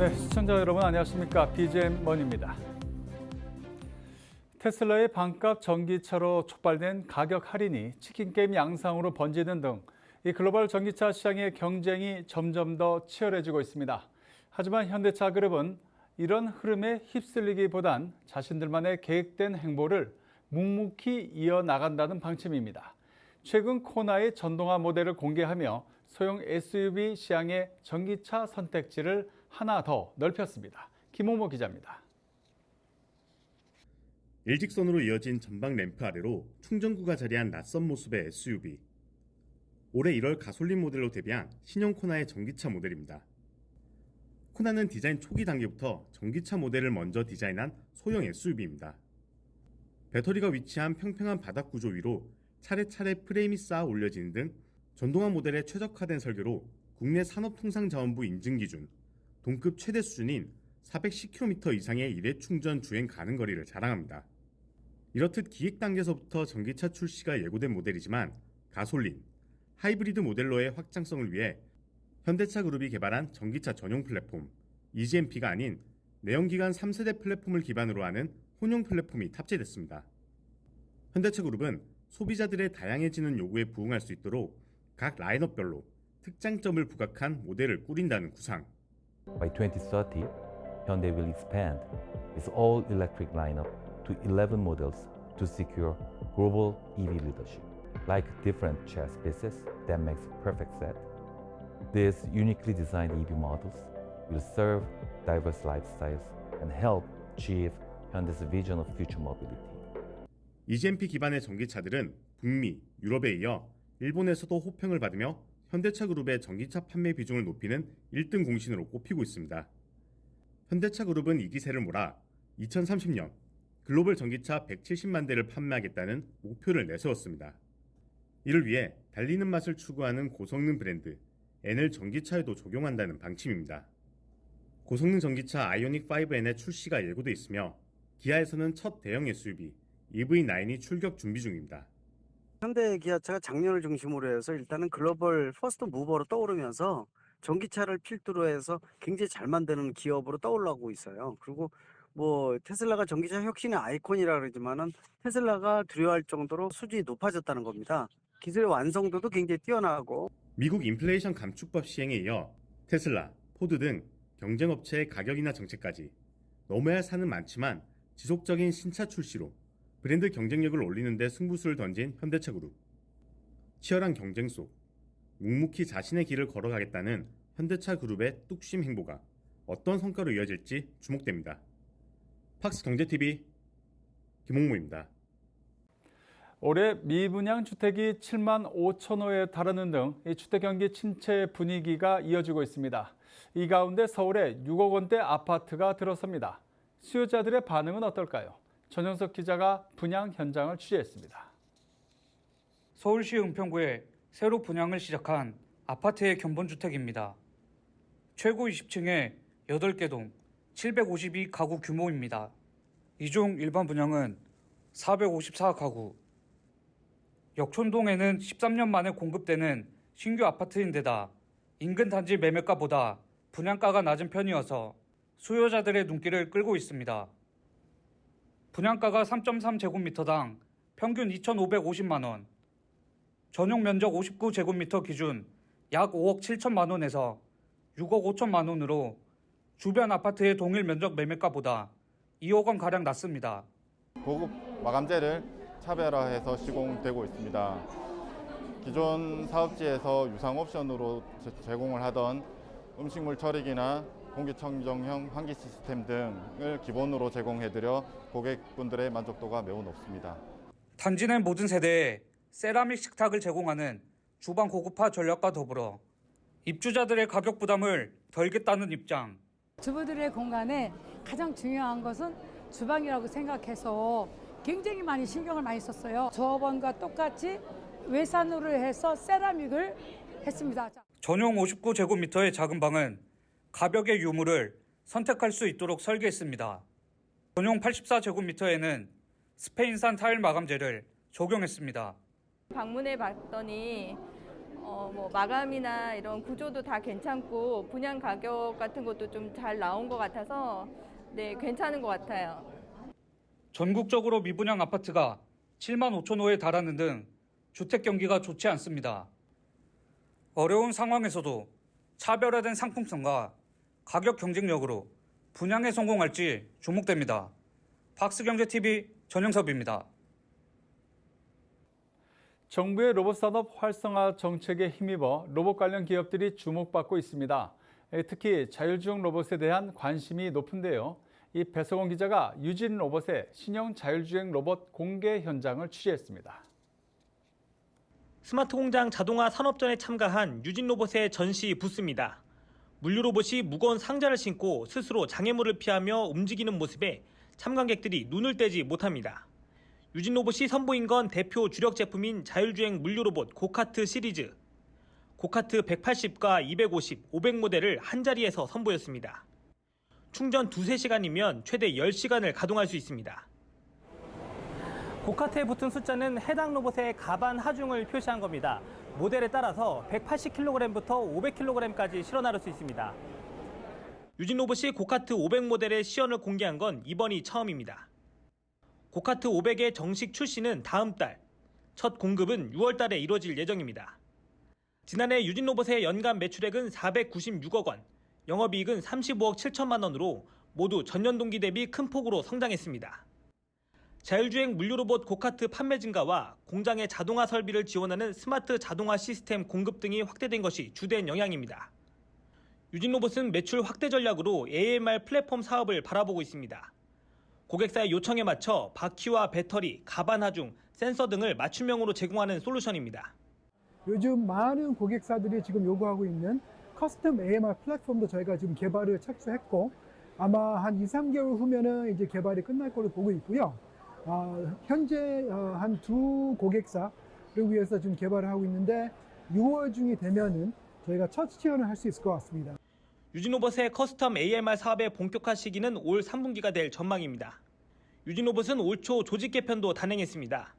네, 시청자 여러분 안녕하십니까? BGM원입니다. 테슬라의 반값 전기차로 촉발된 가격 할인이 치킨 게임 양상으로 번지는 등 이 글로벌 전기차 시장의 경쟁이 점점 더 치열해지고 있습니다. 하지만 현대차 그룹은 이런 흐름에 휩쓸리기보단 자신들만의 계획된 행보를 묵묵히 이어나간다는 방침입니다. 최근 코나의 전동화 모델을 공개하며 소형 SUV 시장의 전기차 선택지를 하나 더 넓혔습니다. 김호모 기자입니다. 일직선으로 이어진 전방 램프 아래로 충전구가 자리한 낯선 모습의 SUV. 올해 1월 가솔린 모델로 데뷔한 신형 코나의 전기차 모델입니다. 코나는 디자인 초기 단계부터 전기차 모델을 먼저 디자인한 소형 SUV입니다. 배터리가 위치한 평평한 바닥 구조 위로 차례차례 프레임이 쌓아 올려지는 등 전동화 모델에 최적화된 설계로 국내 산업통상자원부 인증 기준 동급 최대 수준인 410km 이상의 일회 충전 주행 가능 거리를 자랑합니다. 이렇듯 기획 단계에서부터 전기차 출시가 예고된 모델이지만 가솔린, 하이브리드 모델로의 확장성을 위해 현대차 그룹이 개발한 전기차 전용 플랫폼 EGMP가 아닌 내연기관 3세대 플랫폼을 기반으로 하는 혼용 플랫폼이 탑재됐습니다. 현대차 그룹은 소비자들의 다양해지는 요구에 부응할 수 있도록 각 라인업별로 특장점을 부각한 모델을 꾸린다는 구상. By 2030, Hyundai will expand its all-electric lineup to 11 models to secure global EV leadership. Like different chess pieces that makes perfect set, these uniquely designed EV models will serve diverse lifestyles and help achieve Hyundai's vision of future mobility. EGMP 기반의 전기차들은 북미, 유럽에 이어 일본에서도 호평을 받으며 현대차 그룹의 전기차 판매 비중을 높이는 1등 공신으로 꼽히고 있습니다. 현대차 그룹은 이 기세를 몰아 2030년 글로벌 전기차 170만 대를 판매하겠다는 목표를 내세웠습니다. 이를 위해 달리는 맛을 추구하는 고성능 브랜드 N을 전기차에도 적용한다는 방침입니다. 고성능 전기차 아이오닉 5N의 출시가 예고돼 있으며 기아에서는 첫 대형 SUV EV9이 출격 준비 중입니다. 현대 기아차가 작년을 중심으로 해서 일단은 글로벌 퍼스트 무버로 떠오르면서 전기차를 필두로 해서 굉장히 잘 만드는 기업으로 떠올라고 있어요. 그리고 뭐 테슬라가 전기차 혁신의 아이콘이라 그러지만은 테슬라가 두려워할 정도로 수준이 높아졌다는 겁니다. 기술의 완성도도 굉장히 뛰어나고 미국 인플레이션 감축법 시행에 이어 테슬라, 포드 등 경쟁업체의 가격이나 정책까지 넘어야 산은 많지만 지속적인 신차 출시로 브랜드 경쟁력을 올리는 데 승부수를 던진 현대차 그룹. 치열한 경쟁 속 묵묵히 자신의 길을 걸어가겠다는 현대차 그룹의 뚝심 행보가 어떤 성과로 이어질지 주목됩니다. 팍스 경제TV 김홍모입니다. 올해 미분양 주택이 7만 5천 호에 달하는 등 이 주택 경기 침체 분위기가 이어지고 있습니다. 이 가운데 서울에 6억 원대 아파트가 들어섭니다. 수요자들의 반응은 어떨까요? 전영석 기자가 분양 현장을 취재했습니다. 서울시 은평구에 새로 분양을 시작한 아파트의 견본주택입니다. 최고 20층에 8개 동 752가구 규모입니다. 이 중 일반 분양은 454가구, 역촌동에는 13년 만에 공급되는 신규 아파트인데다 인근 단지 매매가보다 분양가가 낮은 편이어서 수요자들의 눈길을 끌고 있습니다. 분양가가 3.3제곱미터당 평균 2,550만 원, 전용 면적 59제곱미터 기준 약 5억 7천만 원에서 6억 5천만 원으로 주변 아파트의 동일 면적 매매가보다 2억 원가량 낮습니다. 고급 마감재를 차별화해서 시공되고 있습니다. 기존 사업지에서 유상 옵션으로 제공을 하던 음식물 처리기나 공기청정형 환기 시스템 등을 기본으로 제공해드려 고객분들의 만족도가 매우 높습니다. 단지 내 모든 세대에 세라믹 식탁을 제공하는 주방 고급화 전략과 더불어 입주자들의 가격 부담을 덜겠다는 입장. 주부들의 공간에 가장 중요한 것은 주방이라고 생각해서 굉장히 많이 신경을 많이 썼어요. 저번과 똑같이 외산으로 해서 세라믹을 했습니다. 전용 59제곱미터의 작은 방은 가격의 유무를 선택할 수 있도록 설계했습니다. 전용 84제곱미터에는 스페인산 타일 마감재를 적용했습니다. 방문해 봤더니 뭐 마감이나 이런 구조도 다 괜찮고 분양 가격 같은 것도 좀 잘 나온 것 같아서 네, 괜찮은 것 같아요. 전국적으로 미분양 아파트가 7만 5천 호에 달하는 등 주택 경기가 좋지 않습니다. 어려운 상황에서도 차별화된 상품성과 가격 경쟁력으로 분양에 성공할지 주목됩니다. 박스경제TV 전영섭입니다. 정부의 로봇 산업 활성화 정책에 힘입어 로봇 관련 기업들이 주목받고 있습니다. 특히 자율주행 로봇에 대한 관심이 높은데요. 이 배석원 기자가 유진 로봇의 신형 자율주행 로봇 공개 현장을 취재했습니다. 스마트 공장 자동화 산업전에 참가한 유진 로봇의 전시 부스입니다. 물류 로봇이 무거운 상자를 싣고 스스로 장애물을 피하며 움직이는 모습에 참관객들이 눈을 떼지 못합니다. 유진 로봇이 선보인 건 대표 주력 제품인 자율주행 물류 로봇 고카트 시리즈. 고카트 180과 250, 500 모델을 한자리에서 선보였습니다. 충전 2~3시간이면 최대 10시간을 가동할 수 있습니다. 고카트에 붙은 숫자는 해당 로봇의 가반 하중을 표시한 겁니다. 모델에 따라서 180kg부터 500kg까지 실어 나를 수 있습니다. 유진 로봇이 고카트 500 모델의 시연을 공개한 건 이번이 처음입니다. 고카트 500의 정식 출시는 다음 달, 첫 공급은 6월 달에 이루어질 예정입니다. 지난해 유진 로봇의 연간 매출액은 496억 원, 영업이익은 35억 7천만 원으로 모두 전년 동기 대비 큰 폭으로 성장했습니다. 자율주행 물류 로봇 고카트 판매 증가와 공장의 자동화 설비를 지원하는 스마트 자동화 시스템 공급 등이 확대된 것이 주된 영향입니다. 유진 로봇은 매출 확대 전략으로 AMR 플랫폼 사업을 바라보고 있습니다. 고객사의 요청에 맞춰 바퀴와 배터리, 가반 하중, 센서 등을 맞춤형으로 제공하는 솔루션입니다. 요즘 많은 고객사들이 지금 요구하고 있는 커스텀 AMR 플랫폼도 저희가 지금 개발을 착수했고 아마 한 2~3개월 후면은 이제 개발이 끝날 걸로 보고 있고요. 현재 한 2 고객사를 위해서 지금 개발을 하고 있는데 6월 중이 되면은 저희가 첫 시연을 할 수 있을 것 같습니다. 유진로봇의 커스텀 AMR 사업의 본격화 시기는 올 3분기가 될 전망입니다. 유진로봇은 올 초 조직 개편도 단행했습니다.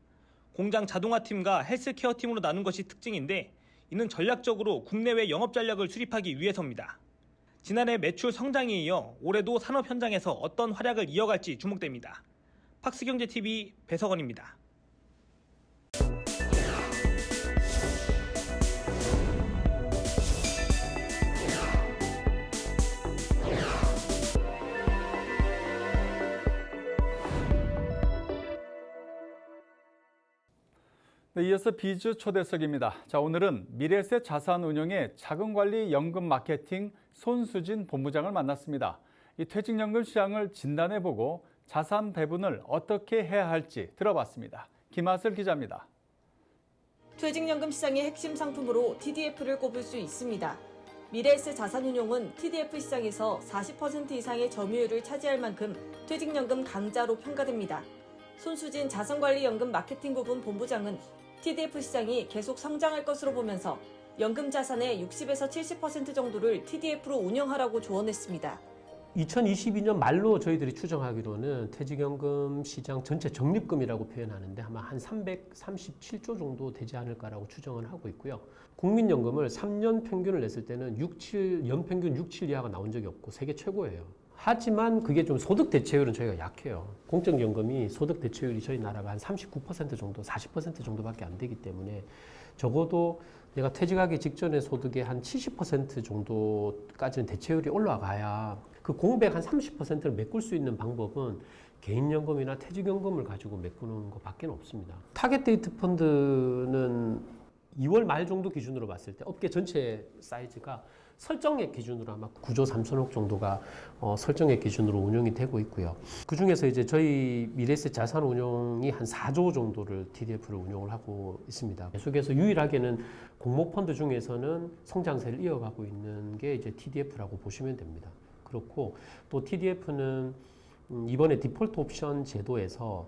공장 자동화팀과 헬스케어 팀으로 나눈 것이 특징인데 이는 전략적으로 국내외 영업 전략을 수립하기 위해서입니다. 지난해 매출 성장에 이어 올해도 산업 현장에서 어떤 활약을 이어갈지 주목됩니다. 박스경제TV 배석원입니다. 네, 이어서 비즈 초대석입니다. 자, 오늘은 미래세 자산운용의 자금관리 연금 마케팅 손수진 본부장을 만났습니다. 이 퇴직연금 시장을 진단해보고 자산 배분을 어떻게 해야 할지 들어봤습니다. 김하슬 기자입니다. 퇴직연금 시장의 핵심 상품으로 TDF를 꼽을 수 있습니다. 미래에셋 자산운용은 TDF 시장에서 40% 이상의 점유율을 차지할 만큼 퇴직연금 강자로 평가됩니다. 손수진 자산관리연금 마케팅 부분 본부장은 TDF 시장이 계속 성장할 것으로 보면서 연금 자산의 60에서 70% 정도를 TDF로 운영하라고 조언했습니다. 2022년 말로 저희들이 추정하기로는 퇴직연금 시장 전체 적립금이라고 표현하는데 아마 한 337조 정도 되지 않을까라고 추정을 하고 있고요. 국민연금을 3년 평균을 냈을 때는 연평균 6, 7 이하가 나온 적이 없고 세계 최고예요. 하지만 그게 좀 소득 대체율은 저희가 약해요. 공적연금이 소득 대체율이 저희 나라가 한 39% 정도, 40% 정도밖에 안 되기 때문에 적어도 내가 퇴직하기 직전의 소득의 한 70% 정도까지는 대체율이 올라가야 그 공백 한 30%를 메꿀 수 있는 방법은 개인연금이나 퇴직연금을 가지고 메꾸는 것밖에 없습니다. 타겟 데이트 펀드는 2월 말 정도 기준으로 봤을 때 업계 전체 사이즈가 설정액 기준으로 아마 9조 3천억 정도가 설정액 기준으로 운영이 되고 있고요. 그 중에서 이제 저희 미래에셋 자산운용이 한 4조 정도를 TDF를 운영을 하고 있습니다. 계속해서 유일하게는 공모펀드 중에서는 성장세를 이어가고 있는 게 이제 TDF라고 보시면 됩니다. 그렇고 또 TDF는 이번에 디폴트 옵션 제도에서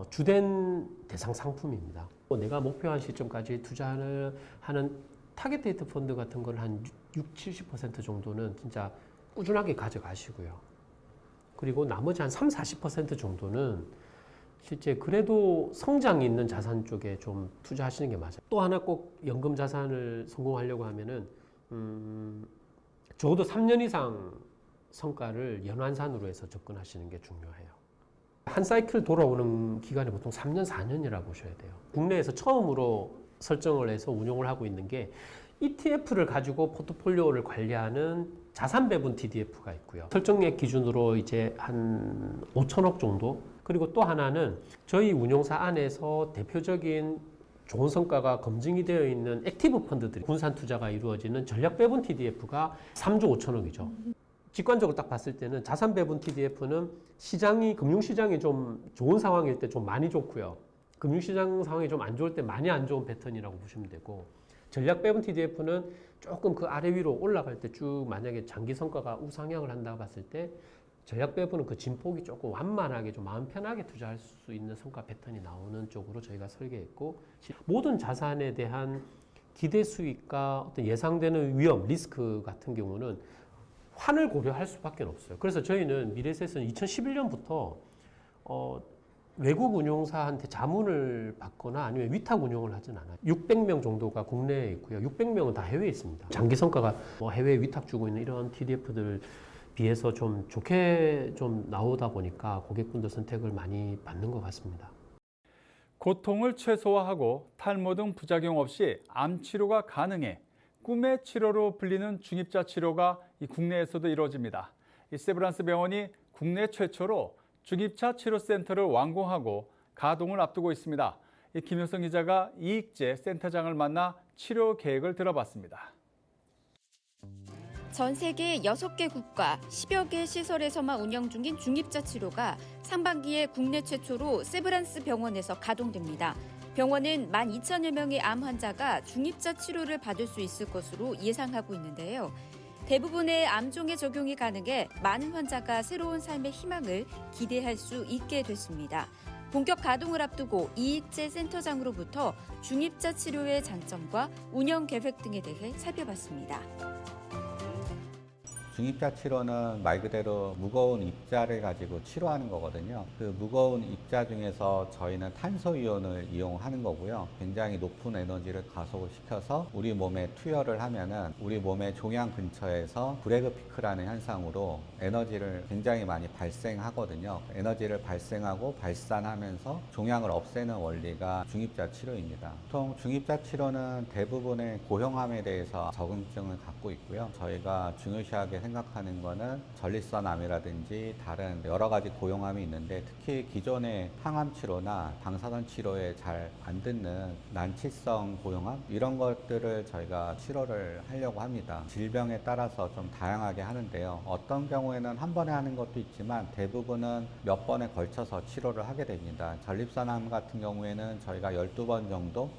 주된 대상 상품입니다. 내가 목표한 시점까지 투자를 하는 타겟 데이트 펀드 같은 걸 한 60~70% 정도는 진짜 꾸준하게 가져가시고요. 그리고 나머지 한 30~40% 정도는 실제 그래도 성장이 있는 자산 쪽에 좀 투자하시는 게 맞아요. 또 하나 꼭 연금 자산을 성공하려고 하면은 적어도 3년 이상 성과를 연환산으로 해서 접근하시는 게 중요해요. 한 사이클 돌아오는 기간이 보통 3년, 4년이라고 보셔야 돼요. 국내에서 처음으로 설정을 해서 운용을 하고 있는 게 ETF를 가지고 포트폴리오를 관리하는 자산 배분 TDF가 있고요. 설정액 기준으로 이제 한 5천억 정도. 그리고 또 하나는 저희 운용사 안에서 대표적인 좋은 성과가 검증이 되어 있는 액티브 펀드들이 분산 투자가 이루어지는 전략 배분 TDF가 3조 5천억이죠. 직관적으로 딱 봤을 때는 자산 배분 TDF는 시장이, 금융시장이 좀 좋은 상황일 때 좀 많이 좋고요. 금융시장 상황이 좀 안 좋을 때 많이 안 좋은 패턴이라고 보시면 되고, 전략 배분 TDF는 조금 그 아래 위로 올라갈 때 쭉 만약에 장기 성과가 우상향을 한다고 봤을 때 전략 배분은 그 진폭이 조금 완만하게 좀 마음 편하게 투자할 수 있는 성과 패턴이 나오는 쪽으로 저희가 설계했고, 모든 자산에 대한 기대 수익과 어떤 예상되는 위험, 리스크 같은 경우는 환을 고려할 수밖에 없어요. 그래서 저희는 미래에셋은 2011년부터 외국 운용사한테 자문을 받거나 아니면 위탁 운용을 하진 않아요. 600명 정도가 국내에 있고요. 600명은 다 해외에 있습니다. 장기 성과가 해외에 위탁 주고 있는 이런 TDF들 비해서 좀 좋게 좀 나오다 보니까 고객분들 선택을 많이 받는 것 같습니다. 고통을 최소화하고 탈모 등 부작용 없이 암 치료가 가능해 꿈의 치료로 불리는 중입자 치료가 국내에서도 이루어집니다. 세브란스 병원이 국내 최초로 중입자 치료센터를 완공하고 가동을 앞두고 있습니다. 김효성 기자가 이익재 센터장을 만나 치료 계획을 들어봤습니다. 전 세계 6개 국가 10여 개 시설에서만 운영 중인 중입자 치료가 상반기에 국내 최초로 세브란스 병원에서 가동됩니다. 병원은 12,000여 명의 암 환자가 중입자 치료를 받을 수 있을 것으로 예상하고 있는데요. 대부분의 암종에 적용이 가능해 많은 환자가 새로운 삶의 희망을 기대할 수 있게 됐습니다. 본격 가동을 앞두고 이익재 센터장으로부터 중입자 치료의 장점과 운영 계획 등에 대해 살펴봤습니다. 중입자 치료는 말 그대로 무거운 입자를 가지고 치료하는 거거든요. 그 무거운 입자 중에서 저희는 탄소이온을 이용하는 거고요. 굉장히 높은 에너지를 가속을 시켜서 우리 몸에 투여를 하면은 우리 몸의 종양 근처에서 브래그 피크라는 현상으로 에너지를 굉장히 많이 발생하거든요. 에너지를 발생하고 발산하면서 종양을 없애는 원리가 중입자 치료입니다. 보통 중입자 치료는 대부분의 고형암에 대해서 적응증을 갖고 있고요. 저희가 중요시하게 생각하는 거는 전립선암이라든지 다른 여러 가지 고형암이 있는데 특히 기존의 항암 치료나 방사선 치료에 잘 안 듣는 난치성 고형암 이런 것들을 저희가 치료를 하려고 합니다. 질병에 따라서 좀 다양하게 하는데요. 어떤 경우에는 한 번에 하는 것도 있지만 대부분은 몇 번에 걸쳐서 치료를 하게 됩니다. 전립선암 같은 경우에는 저희가 12번 정도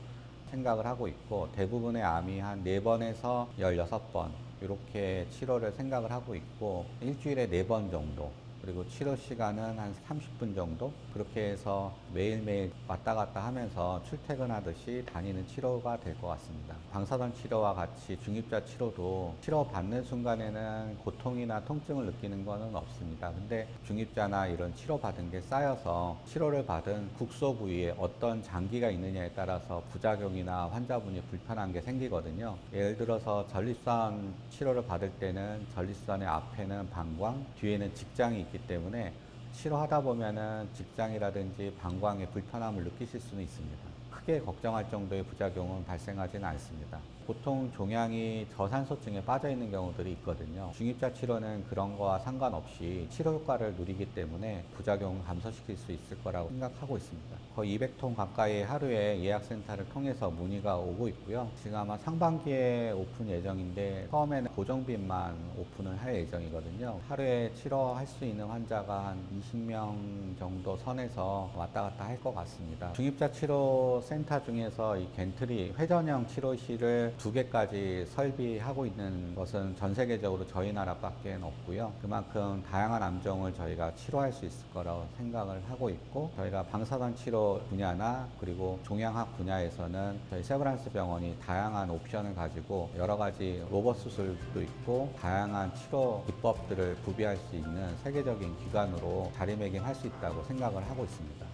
생각을 하고 있고 대부분의 암이 한 4번에서 16번 이렇게 치료를 생각을 하고 있고 일주일에 4번 정도 그리고 치료 시간은 한 30분 정도 그렇게 해서 매일매일 왔다 갔다 하면서 출퇴근하듯이 다니는 치료가 될 것 같습니다. 방사선 치료와 같이 중입자 치료도 치료받는 순간에는 고통이나 통증을 느끼는 것은 없습니다. 근데 중입자나 이런 치료받은 게 쌓여서 치료를 받은 국소 부위에 어떤 장기가 있느냐에 따라서 부작용이나 환자분이 불편한 게 생기거든요. 예를 들어서 전립선 치료를 받을 때는 전립선의 앞에는 방광, 뒤에는 직장이 있기 때문에 치료하다 보면은 직장이라든지 방광에 불편함을 느끼실 수는 있습니다. 크게 걱정할 정도의 부작용은 발생하지는 않습니다. 보통 종양이 저산소증에 빠져 있는 경우들이 있거든요. 중입자 치료는 그런 거와 상관없이 치료 효과를 누리기 때문에 부작용을 감소시킬 수 있을 거라고 생각하고 있습니다. 거의 200통 가까이 하루에 예약센터를 통해서 문의가 오고 있고요. 지금 아마 상반기에 오픈 예정인데 처음에는 고정빈만 오픈을 할 예정이거든요. 하루에 치료할 수 있는 환자가 한 20명 정도 선에서 왔다 갔다 할 것 같습니다. 중입자 치료 센터 중에서 이 겐트리 회전형 치료실을 2개까지 설비하고 있는 것은 전 세계적으로 저희 나라밖에 없고요. 그만큼 다양한 암종을 저희가 치료할 수 있을 거라고 생각을 하고 있고 저희가 방사선 치료 분야나 그리고 종양학 분야에서는 저희 세브란스 병원이 다양한 옵션을 가지고 여러 가지 로봇 수술도 있고 다양한 치료 기법들을 구비할 수 있는 세계적인 기관으로 자리매김할 수 있다고 생각을 하고 있습니다.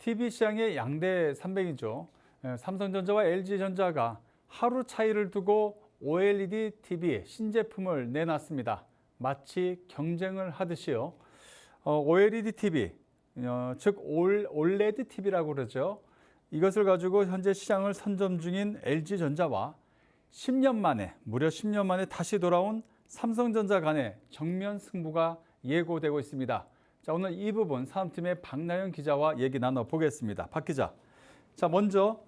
TV 시장의 양대 산맥이죠. 삼성전자와 LG전자가 하루 차이를 두고 OLED TV 신제품을 내놨습니다. 마치 경쟁을 하듯이요. OLED TV, 즉 OLED TV라고 그러죠. 이것을 가지고 현재 시장을 선점 중인 LG전자와 10년 만에, 무려 10년 만에 다시 돌아온 삼성전자 간의 정면 승부가 예고되고 있습니다. 자, 오늘 이 부분 사업팀의 박나연 기자와 얘기 나눠보겠습니다. 박 기자. 자, 먼저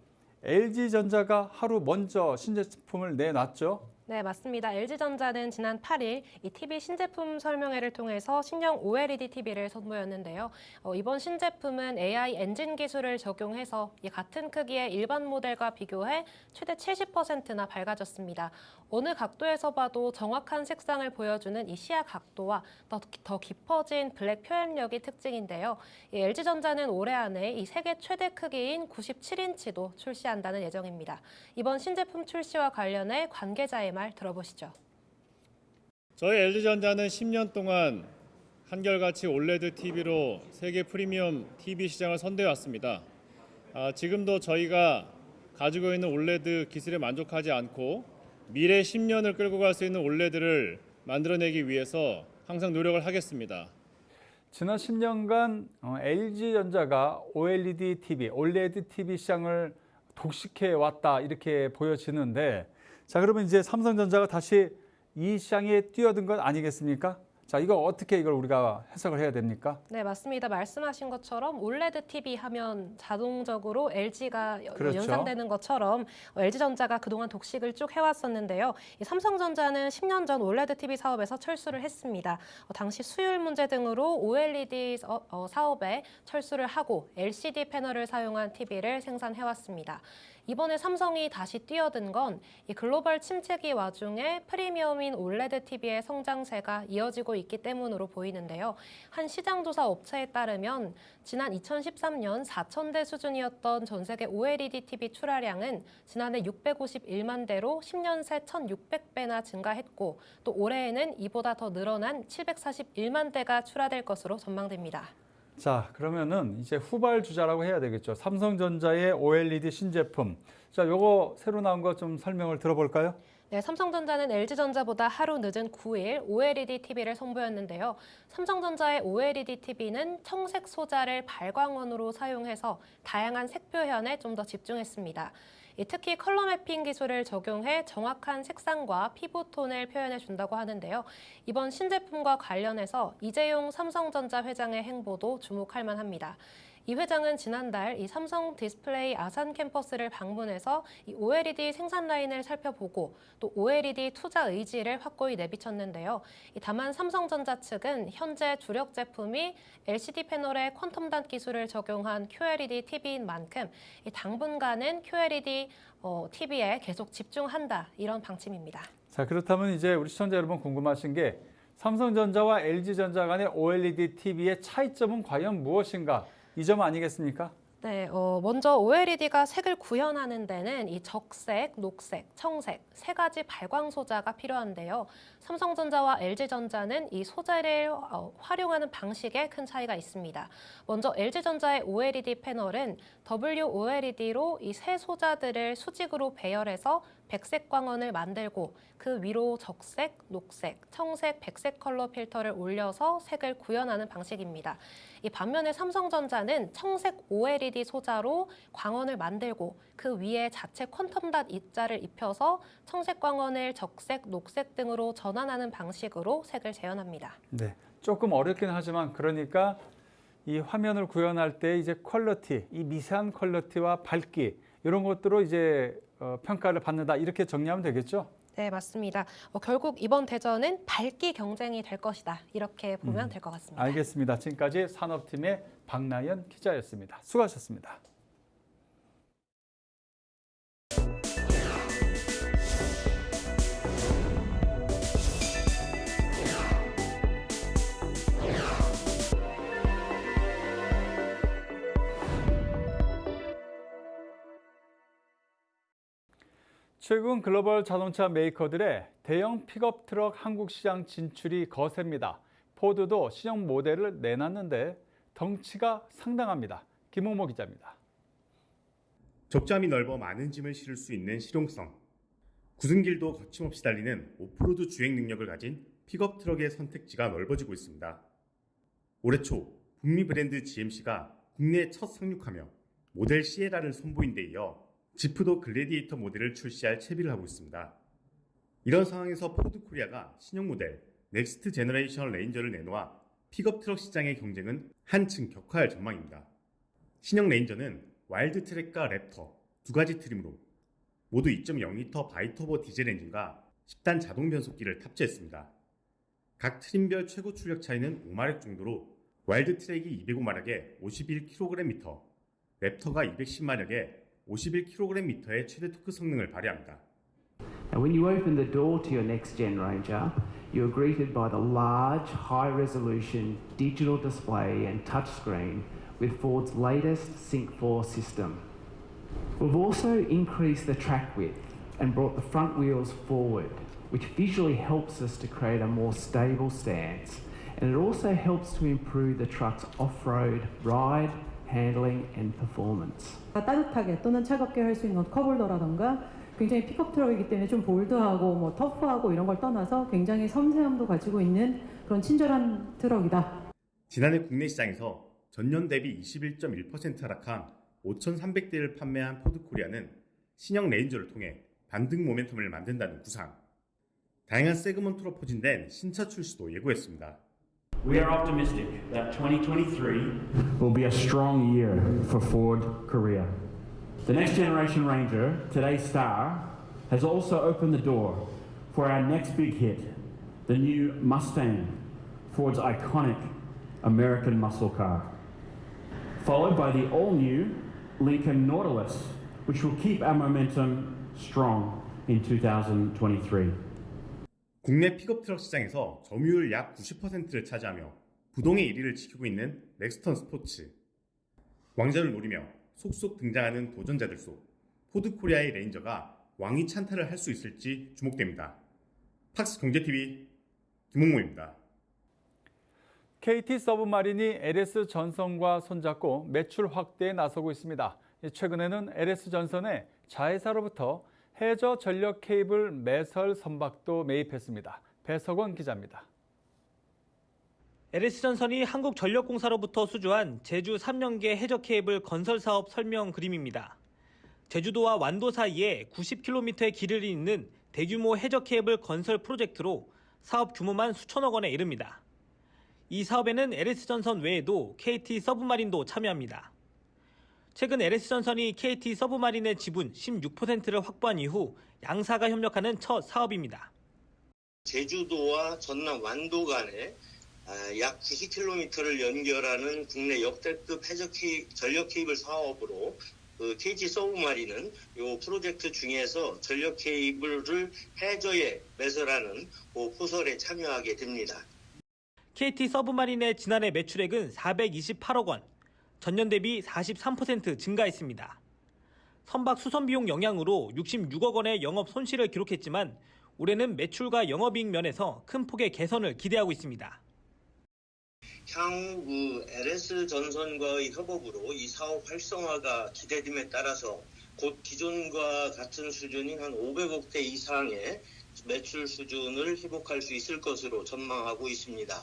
LG전자가 하루 먼저 신제품을 내놨죠. 네, 맞습니다. LG전자는 지난 8일 이 TV 신제품 설명회를 통해서 신형 OLED TV를 선보였는데요. 이번 신제품은 AI 엔진 기술을 적용해서 이 같은 크기의 일반 모델과 비교해 최대 70%나 밝아졌습니다. 어느 각도에서 봐도 정확한 색상을 보여주는 이 시야 각도와 더 깊어진 블랙 표현력이 특징인데요. 이 LG전자는 올해 안에 이 세계 최대 크기인 97인치도 출시한다는 예정입니다. 이번 신제품 출시와 관련해 관계자의 말 들어보시죠. 저희 LG전자는 10년 동안 한결같이 OLED TV로 세계 프리미엄 TV 시장을 선도해 왔습니다. 지금도 저희가 가지고 있는 OLED 기술에 만족하지 않고 미래 10년을 끌고 갈 수 있는 OLED를 만들어내기 위해서 항상 노력을 하겠습니다. 지난 10년간 LG전자가 OLED TV 시장을 독식해 왔다 이렇게 보여지는데, 자, 그러면 이제 삼성전자가 다시 이 시장에 뛰어든 건 아니겠습니까? 자, 이거 어떻게 이걸 우리가 해석을 해야 됩니까? 네, 맞습니다. 말씀하신 것처럼 OLED TV 하면 자동적으로 LG가 그렇죠. 연상되는 것처럼 LG전자가 그동안 독식을 쭉 해왔었는데요. 이 삼성전자는 10년 전 OLED TV 사업에서 철수를 했습니다. 당시 수율 문제 등으로 OLED 사업에 철수를 하고 LCD 패널을 사용한 TV를 생산해왔습니다. 이번에 삼성이 다시 뛰어든 건 이 글로벌 침체기 와중에 프리미엄인 OLED TV의 성장세가 이어지고 있기 때문으로 보이는데요. 한 시장조사 업체에 따르면 지난 2013년 4,000대 수준이었던 전 세계 OLED TV 출하량은 지난해 651만 대로 10년 새 1,600배나 증가했고, 또 올해에는 이보다 더 늘어난 741만 대가 출하될 것으로 전망됩니다. 자, 그러면은 이제 후발주자라고 해야 되겠죠. 삼성전자의 OLED 신제품. 자, 요거 새로 나온 거 좀 설명을 들어볼까요? 네, 삼성전자는 LG전자보다 하루 늦은 9일 OLED TV를 선보였는데요. 삼성전자의 OLED TV는 청색 소자를 발광원으로 사용해서 다양한 색 표현에 좀 더 집중했습니다. 특히 컬러 매핑 기술을 적용해 정확한 색상과 피부톤을 표현해 준다고 하는데요. 이번 신제품과 관련해서 이재용 삼성전자 회장의 행보도 주목할 만합니다. 이 회장은 지난달 이 삼성 디스플레이 아산 캠퍼스를 방문해서 이 OLED 생산 라인을 살펴보고 또 OLED 투자 의지를 확고히 내비쳤는데요. 다만 삼성전자 측은 현재 주력 제품이 LCD 패널에 퀀텀 기술을 적용한 QLED TV인 만큼 당분간은 QLED TV에 계속 집중한다, 이런 방침입니다. 자, 그렇다면 이제 우리 시청자 여러분 궁금하신 게 삼성전자와 LG전자 간의 OLED TV의 차이점은 과연 무엇인가? 이 점 아니겠습니까? 네, 먼저 OLED가 색을 구현하는 데는 이 적색, 녹색, 청색 세 가지 발광 소자가 필요한데요. 삼성전자와 LG전자는 이 소재를 활용하는 방식에 큰 차이가 있습니다. 먼저 LG전자의 OLED 패널은 WOLED로 이 세 소자들을 수직으로 배열해서 백색 광원을 만들고 그 위로 적색, 녹색, 청색, 백색 컬러 필터를 올려서 색을 구현하는 방식입니다. 이 반면에 삼성전자는 청색 OLED 소자로 광원을 만들고 그 위에 자체 퀀텀 입자를 입혀서 청색 광원을 적색, 녹색 등으로 전환하는 방식으로 색을 재현합니다. 네, 조금 어렵긴 하지만 그러니까 이 화면을 구현할 때 이제 퀄리티, 이 미세한 퀄리티와 밝기 이런 것들로 이제 평가를 받는다, 이렇게 정리하면 되겠죠? 네, 맞습니다. 결국 이번 대전은 밝기 경쟁이 될 것이다, 이렇게 보면 될 것 같습니다. 알겠습니다. 지금까지 산업팀의 박나연 기자였습니다. 수고하셨습니다. 최근 글로벌 자동차 메이커들의 대형 픽업 트럭 한국 시장 진출이 거셉니다. 포드도 신형 모델을 내놨는데 덩치가 상당합니다. 김홍모 기자입니다. 적재함이 넓어 많은 짐을 실을 수 있는 실용성, 굳은 길도 거침없이 달리는 오프로드 주행 능력을 가진 픽업 트럭의 선택지가 넓어지고 있습니다. 올해 초 북미 브랜드 GMC가 국내에 첫 상륙하며 모델 시에라를 선보인 데 이어 지프도 글래디에이터 모델을 출시할 채비를 하고 있습니다. 이런 상황에서 포드코리아가 신형 모델 넥스트 제너레이션 레인저를 내놓아 픽업 트럭 시장의 경쟁은 한층 격화할 전망입니다. 신형 레인저는 와일드 트랙과 랩터 두 가지 트림으로 모두 2.0L 바이터보 디젤 엔진과 10단 자동 변속기를 탑재했습니다. 각 트림별 최고 출력 차이는 5마력 정도로 와일드 트랙이 205마력에 51kgm, 랩터가 210마력에 51kgm의 최대 토크 성능을 발휘합니다. And when you open the door to your next gen Ranger, you are greeted by the large, high-resolution digital display and touchscreen with Ford's latest Sync 4 system. We've also increased the track width and brought the front wheels forward, which visually helps us to create a more stable stance, and it also helps to improve the truck's off-road ride, handling and performance. 따뜻하게 또는 차갑게 할 수 있는 컵홀더라던가 굉장히 픽업 트럭이기 때문에 좀 볼드하고 뭐 터프하고 이런 걸 떠나서 굉장히 섬세함도 가지고 있는 그런 친절한 트럭이다. 지난해 국내 시장에서 전년 대비 21.1% 하락한 5,300대를 판매한 포드코리아는 신형 레인저를 통해 반등 모멘텀을 만든다는 구상, 다양한 세그먼트로 포진된 신차 출시도 예고했습니다. We are optimistic that 2023 will be a strong year for Ford Korea. The next generation Ranger, today's star, has also opened the door for our next big hit, the new Mustang, Ford's iconic American muscle car, followed by the all-new Lincoln Nautilus, which will keep our momentum strong in 2023. 국내 픽업 트럭 시장에서 점유율 약 90%를 차지하며 부동의 1위를 지키고 있는 렉스턴 스포츠. 왕좌를 노리며 속속 등장하는 도전자들 속 포드코리아의 레인저가 왕위 찬탈을 할 수 있을지 주목됩니다. 팍스 경제TV 김홍모입니다. KT 서브마린이 LS 전선과 손잡고 매출 확대에 나서고 있습니다. 최근에는 LS 전선에 자회사로부터 해저 전력 케이블 매설 선박도 매입했습니다. 배석원 기자입니다. LS전선이 한국전력공사로부터 수주한 제주 3년계 해저 케이블 건설 사업 설명 그림입니다. 제주도와 완도 사이에 90km의 길을 잇는 대규모 해저 케이블 건설 프로젝트로 사업 규모만 수천억 원에 이릅니다. 이 사업에는 LS전선 외에도 KT 서브마린도 참여합니다. 최근 LS전선이 KT 서브마린의 지분 16%를 확보한 이후 양사가 협력하는 첫 사업입니다. 제주도와 전남 완도 간에 약 90km를 연결하는 국내 역대급 해저 전력 케이블 사업으로 KT 서브마린은 이 프로젝트 중에서 전력 케이블을 해저에 매설하는 포설에 참여하게 됩니다. KT 서브마린의 지난해 매출액은 428억 원, 전년 대비 43% 증가했습니다. 선박 수선 비용 영향으로 66억 원의 영업 손실을 기록했지만 올해는 매출과 영업이익 면에서 큰 폭의 개선을 기대하고 있습니다. 향후 LS 전선과의 협업으로 이 사업 활성화가 기대됨에 따라서 곧 기존과 같은 수준인 한 500억대 이상의 매출 수준을 회복할 수 있을 것으로 전망하고 있습니다.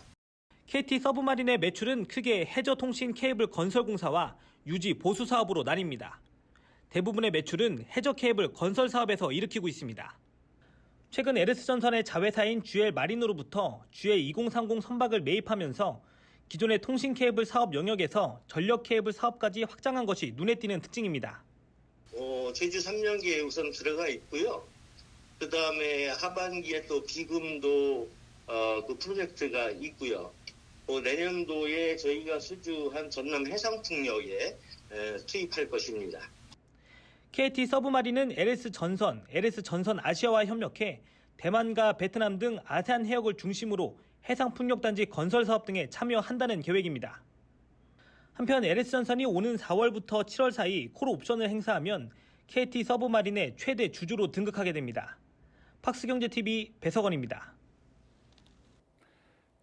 KT 서브마린의 매출은 크게 해저 통신 케이블 건설 공사와 유지 보수 사업으로 나뉩니다. 대부분의 매출은 해저 케이블 건설 사업에서 일으키고 있습니다. 최근 LS전선의 자회사인 GL 마린으로부터 GL2030 선박을 매입하면서 기존의 통신 케이블 사업 영역에서 전력 케이블 사업까지 확장한 것이 눈에 띄는 특징입니다. 제주 3년기에 우선 들어가 있고요. 그 다음에 하반기에 또 비금도 그 프로젝트가 있고요. 내년도에 저희가 수주한 전남 해상풍력에 투입할 것입니다. KT 서브마린은 LS전선, LS전선 아시아와 협력해 대만과 베트남 등 아세안 해역을 중심으로 해상풍력단지 건설 사업 등에 참여한다는 계획입니다. 한편 LS전선이 오는 4월부터 7월 사이 콜옵션을 행사하면 KT 서브마린의 최대 주주로 등극하게 됩니다. 팍스경제TV 배석원입니다.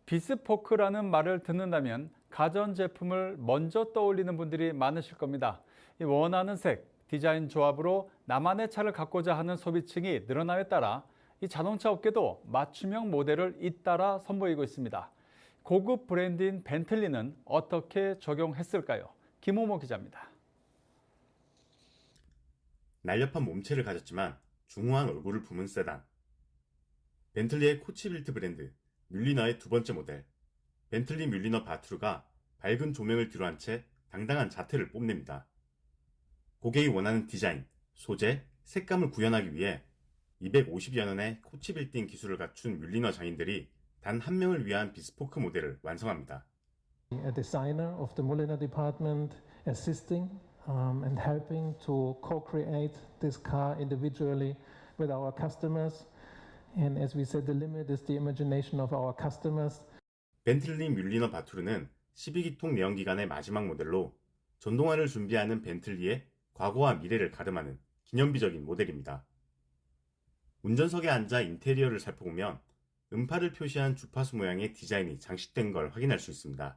비스포크라는 말을 듣는다면 가전제품을 먼저 떠올리는 분들이 많으실 겁니다. 이 원하는 색, 디자인 조합으로 나만의 차를 갖고자 하는 소비층이 늘어남에 따라 이 자동차 업계도 맞춤형 모델을 잇따라 선보이고 있습니다. 고급 브랜드인 벤틀리는 어떻게 적용했을까요? 김호모 기자입니다. 날렵한 몸체를 가졌지만 중후한 얼굴을 품은 세단. 벤틀리의 코치빌트 브랜드 뮬리너의 두 번째 모델 벤틀리 뮬리너 바투르가 밝은 조명을 뒤로한 채 당당한 자태를 뽐냅니다. 고객이 원하는 디자인, 소재, 색감을 구현하기 위해 250여 년의 코치빌딩 기술을 갖춘 뮬리너 장인들이 단 한 명을 위한 비스포크 모델을 완성합니다. A designer of the Mulliner department assisting and helping to co-create this car individually with our customers. And as we said, the limit is the imagination of our customers. 벤틀리 뮬리너 바투르는 12기통 내연기관의 마지막 모델로 전동화를 준비하는 벤틀리의 과거와 미래를 가름하는 기념비적인 모델입니다. 운전석에 앉아 인테리어를 살펴보면 음파를 표시한 주파수 모양의 디자인이 장식된 걸 확인할 수 있습니다.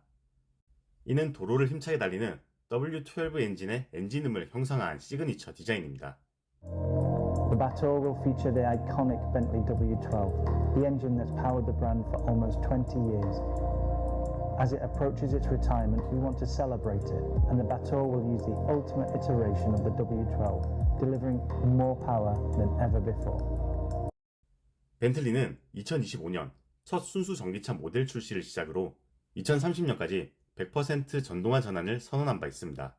이는 도로를 힘차게 달리는 W12 엔진의 엔진음을 형상화한 시그니처 디자인입니다. The Batour will feature the iconic Bentley W12, the engine that's powered the brand for almost 20 years. As it approaches its retirement, we want to celebrate it, and the Batour will use the ultimate iteration of the W12, delivering more power than ever before. 벤틀리는 2025년 첫 순수 전기차 모델 출시를 시작으로 2030년까지 100% 전동화 전환을 선언한 바 있습니다.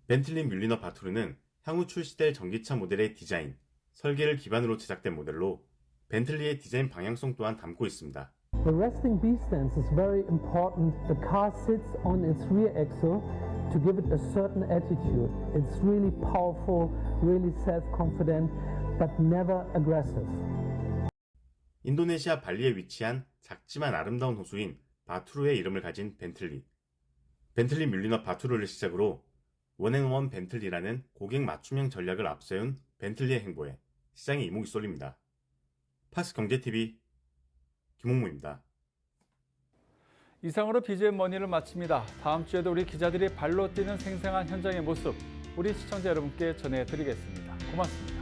벤틀리 뮬리너 바투르는 향후 출시될 전기차 모델의 디자인, 설계를 기반으로 제작된 모델로 벤틀리의 디자인 방향성 또한 담고 있습니다. The resting B stance is very important. The car sits on its rear axle to give it a certain attitude. It's really powerful, really self-confident, but never aggressive. 인도네시아 발리에 위치한 작지만 아름다운 호수인 바투르의 이름을 가진 벤틀리. 벤틀리 뮬리너 바투르를 시작으로 원앤원 벤틀리라는 고객 맞춤형 전략을 앞세운 벤틀리의 행보에 시장에 이목이 쏠립니다. 파스경제TV 김홍무입니다. 이상으로 BGM 머니를 마칩니다. 다음 주에도 우리 기자들이 발로 뛰는 생생한 현장의 모습 우리 시청자 여러분께 전해드리겠습니다. 고맙습니다.